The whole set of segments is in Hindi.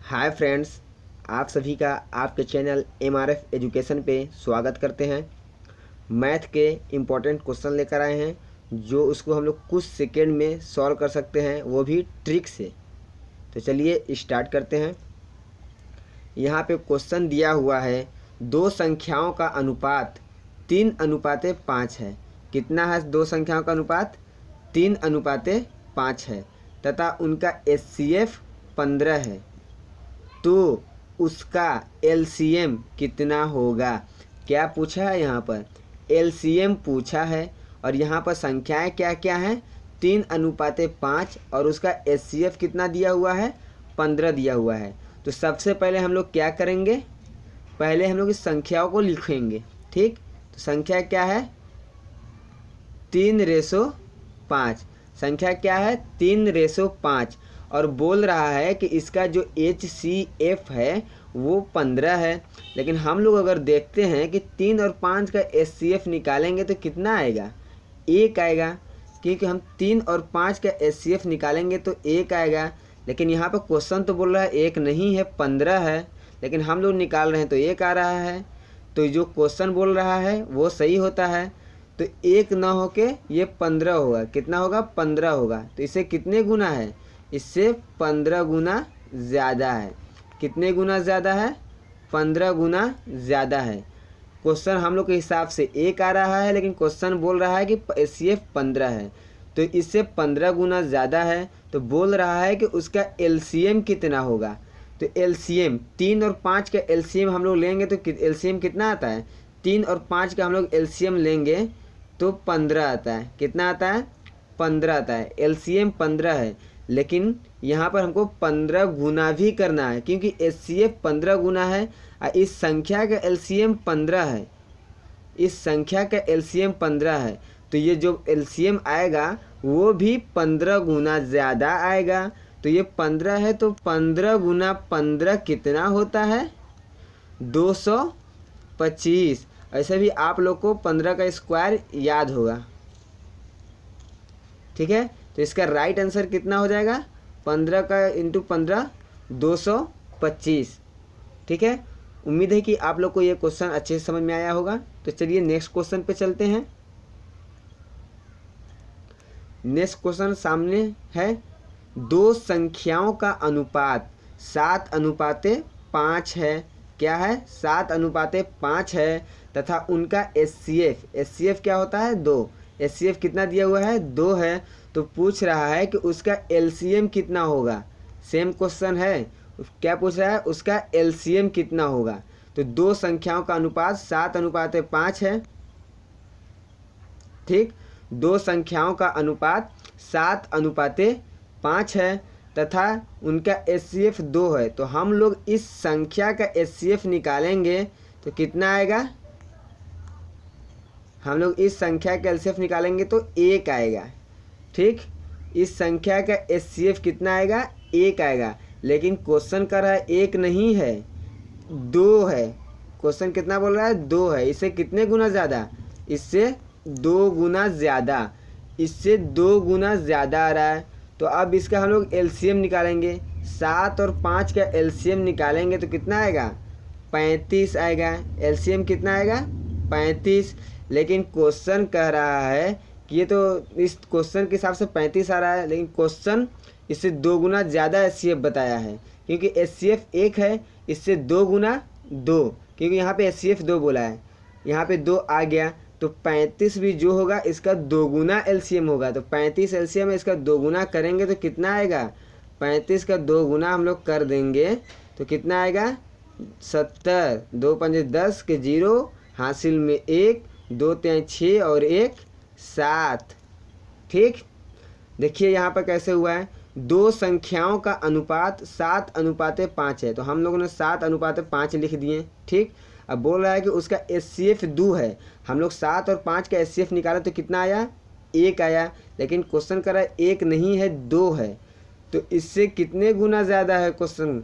हाय फ्रेंड्स, आप सभी का आपके चैनल MRF एजुकेशन पे स्वागत करते हैं। मैथ के इम्पोर्टेंट क्वेश्चन लेकर आए हैं जो उसको हम लोग कुछ सेकेंड में सॉल्व कर सकते हैं, वो भी ट्रिक से। तो चलिए स्टार्ट करते हैं। यहाँ पे क्वेश्चन दिया हुआ है, दो संख्याओं का अनुपात 3:5 है। कितना है दो संख्याओं का अनुपात? 3:5 है तथा उनका HCF 15 है, तो उसका LCM कितना होगा? क्या पूछा है यहाँ पर? LCM पूछा है। और यहाँ पर संख्याएं क्या क्या हैं? 3:5 और उसका HCF कितना दिया हुआ है? 15 दिया हुआ है। तो सबसे पहले हम लोग क्या करेंगे? पहले हम लोग इस संख्याओं को लिखेंगे। ठीक, तो संख्या क्या है? 3:5। संख्या क्या है? 3:5। और बोल रहा है कि इसका जो HCF है वो 15 है। लेकिन हम लोग अगर देखते हैं कि 3 और 5 का HCF निकालेंगे तो कितना आएगा? 1 आएगा, क्योंकि हम 3 और 5 का HCF निकालेंगे तो 1 आएगा। लेकिन यहाँ पर क्वेश्चन तो बोल रहा है 1 नहीं है, 15 है, लेकिन हम लोग निकाल रहे हैं तो 1 आ रहा है। तो जो क्वेश्चन बोल रहा है वो सही होता है। तो 1 ना होके ये 15 होगा। कितना होगा? 15 होगा। तो इसे कितने गुना है? इससे 15 गुना ज़्यादा है। कितने गुना ज़्यादा है? 15 गुना ज़्यादा है। क्वेश्चन हम लोग के हिसाब से 1 आ रहा है, लेकिन क्वेश्चन बोल रहा है कि HCF 15 है, तो इससे 15 गुना ज़्यादा है। तो बोल रहा है कि उसका LCM कितना होगा? तो LCM 3 और 5 का LCM हम लोग लेंगे तो LCM कितना आता है? 3 और 5 का हम लोग LCM लेंगे तो 15 आता है। कितना आता है? 15 आता है। LCM 15 है, लेकिन यहाँ पर हमको 15 गुना भी करना है, क्योंकि HCF 15 गुना है और इस संख्या का LCM 15 है। इस संख्या का LCM 15 है, तो ये जो LCM आएगा वो भी 15 गुना ज़्यादा आएगा। तो ये 15 है, तो 15 गुना 15 कितना होता है? 225। ऐसे भी आप लोग को 15 का स्क्वायर याद होगा। ठीक है, तो इसका राइट आंसर कितना हो जाएगा? 15 का इंटू 15 225। ठीक है, उम्मीद है कि आप लोग को ये क्वेश्चन अच्छे से समझ में आया होगा। तो चलिए नेक्स्ट क्वेश्चन पे चलते हैं। नेक्स्ट क्वेश्चन सामने है, दो संख्याओं का अनुपात 7:5 है। क्या है? 7:5 है तथा उनका HCF क्या होता है? 2। HCF कितना दिया हुआ है? 2 है। तो पूछ रहा है कि उसका LCM कितना होगा। सेम क्वेश्चन है, क्या पूछ रहा है? उसका LCM कितना होगा। तो दो संख्याओं का अनुपात 7:5 है। ठीक, दो संख्याओं का अनुपात 7:5 है तथा उनका HCF 2 है। तो हम लोग इस संख्या का HCF निकालेंगे तो कितना आएगा? हम लोग इस संख्या का LCF निकालेंगे तो 1 आएगा। ठीक, इस संख्या का HCF कितना आएगा? 1 आएगा। लेकिन क्वेश्चन कर रहा है 1 नहीं है, 2 है। क्वेश्चन कितना बोल रहा है? 2 है। इससे कितने गुना ज़्यादा? इससे 2 गुना ज़्यादा। इससे 2 गुना ज़्यादा आ रहा है। तो अब इसका हम लोग LCM निकालेंगे। 7 और 5 का LCM निकालेंगे तो कितना आएगा? 35 आएगा। LCM कितना आएगा? 35। लेकिन क्वेश्चन कह रहा है कि ये तो इस क्वेश्चन के हिसाब से 35 आ रहा है, लेकिन क्वेश्चन इससे 2 गुना ज़्यादा HCF बताया है, क्योंकि HCF 1 है, इससे 2 गुना 2, क्योंकि यहाँ पे HCF 2 बोला है, यहाँ पे 2 आ गया। तो 35 भी जो होगा इसका 2 गुना LCM होगा। तो 35 LCM है, इसका 2 गुना करेंगे तो कितना आएगा? 35 का 2 गुना हम लोग कर देंगे तो कितना आएगा? 70। 2 पंजे 10 के 0, हासिल में 1, 2 3 6 और 1 7। ठीक, देखिए यहाँ पर कैसे हुआ है। दो संख्याओं का अनुपात 7:5 है, तो हम लोगों ने 7:5 लिख दिए। ठीक, अब बोल रहा है कि उसका HCF 2 है। हम लोग 7 और 5 का HCF निकाला तो कितना आया? 1 आया। लेकिन क्वेश्चन कर रहा है 1 नहीं है, 2 है। तो इससे कितने गुना ज़्यादा है क्वेश्चन?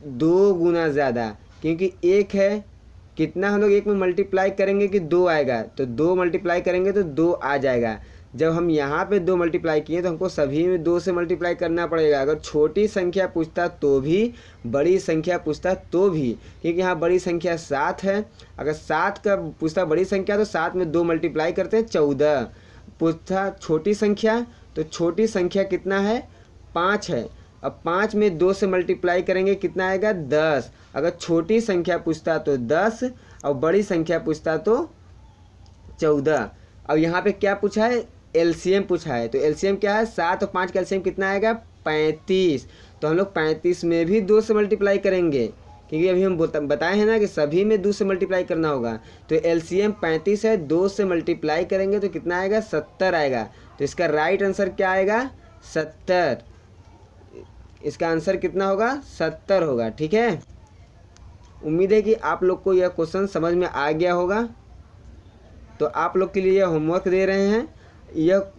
2 गुना ज़्यादा, क्योंकि 1 है। कितना हम लोग 1 में मल्टीप्लाई करेंगे कि 2 आएगा? तो 2 मल्टीप्लाई करेंगे तो 2 आ जाएगा। जब हम यहाँ पे 2 मल्टीप्लाई किए तो हमको सभी में 2 से मल्टीप्लाई करना पड़ेगा। अगर छोटी संख्या पूछता तो भी, बड़ी संख्या पूछता तो भी, क्योंकि यहाँ बड़ी संख्या 7 है। अगर 7 का पूछता बड़ी संख्या तो 7 में 2 मल्टीप्लाई करते हैं 14। पूछता छोटी संख्या तो छोटी संख्या कितना है 5 है। अब 5 में 2 से मल्टीप्लाई करेंगे कितना आएगा 10। अगर छोटी संख्या पूछता तो 10 और बड़ी संख्या पूछता तो 14। अब यहाँ पे क्या पूछा है, एलसीएम पूछा है। तो एलसीएम क्या है, 7 और 5 का एलसीएम कितना आएगा 35। तो हम लोग 35 में भी 2 से मल्टीप्लाई करेंगे, क्योंकि अभी हम बताए हैं ना कि सभी में 2 से मल्टीप्लाई करना होगा। तो एलसीएम 35 है, 2 से मल्टीप्लाई करेंगे तो कितना आएगा 70 आएगा। तो इसका राइट आंसर क्या आएगा 70। इसका आंसर कितना होगा 70 होगा। ठीक है, उम्मीद है कि आप लोग को यह क्वेश्चन समझ में आ गया होगा। तो आप लोग के लिए यह होमवर्क दे रहे हैं,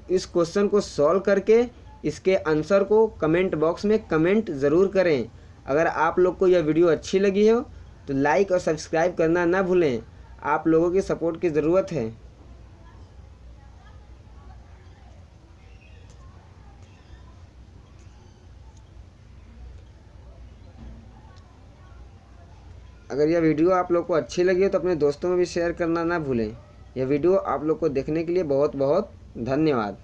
इस क्वेश्चन को सॉल्व करके इसके आंसर को कमेंट बॉक्स में कमेंट ज़रूर करें। अगर आप लोग को यह वीडियो अच्छी लगी हो तो लाइक और सब्सक्राइब करना ना भूलें, आप लोगों की सपोर्ट की ज़रूरत है। अगर यह वीडियो आप लोग को अच्छी लगी हो तो अपने दोस्तों में भी शेयर करना ना भूलें। यह वीडियो आप लोग को देखने के लिए बहुत बहुत धन्यवाद।